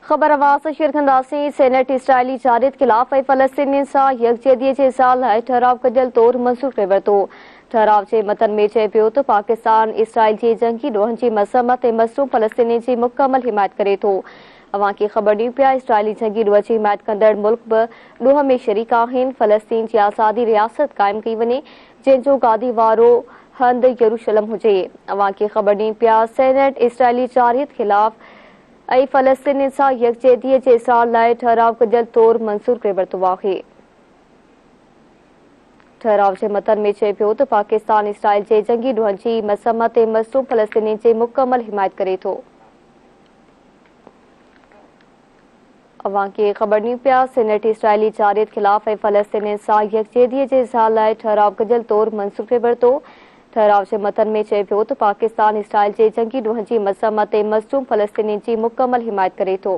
ख़बर आवाज़ शेयर कंदासीं। सेनेट इसराइली जारियत खिलाफ़ फ़लस्तीनी सां यकजहतीअ जे इज़हार लाइ ठहराव कढियल तौरु मंज़ूर करे वरितो। ठहराव जे मतन में चए पियो त पाकिस्तान इसराइल जे जंगी ॾोहनि जी मज़म्मत ऐं मज़लूम फ़लस्तीनी जी मुकमल हिमायत करे थो। अवां खे ख़बर ॾियूं पिया इसराइली जंगी ॾोह जी हिमायत कंदड़ मुल्क बि ॾोह में शरीक आहिनि। फ़लस्तीन जी आज़ादी रियासत क़ाइमु कई वञे, जंहिंजो गादी वारो हंधि यरूशलम हुजे। अवां खे ख़बर ॾियूं पिया सेनेट इसराइली जारियत खिलाफ़ ऐं फ़लस्तीनी सां यकजहतीअ जे इज़हार लाइ ठहराव कढियल तौरु मंज़ूर करे वरितो आहे। ठहराव जे मतन में चए पियो त पाकिस्तान इसराइल जे जंगी ॾोहनि जी मज़म्मत ऐं मज़लूम फ़लस्तीनी जी मुकमल हिमायत करे थो। अवां खे ख़बर ॾियूं पिया सेनेट इसराइली जारियत खिलाफ़ ऐं फ़लस्तीनी सां यकजहतीअ जे इज़हार लाइ ठहराव कढियल तौरु मंज़ूर करे वरितो। ठहराव जे मतन में चए पियो त पाकिस्तान इसराइल जे जंगी ॾोहनि जी मज़म्मत ऐं मज़लूम फ़लस्तीनी जी मुकमल हिमायत करे थो।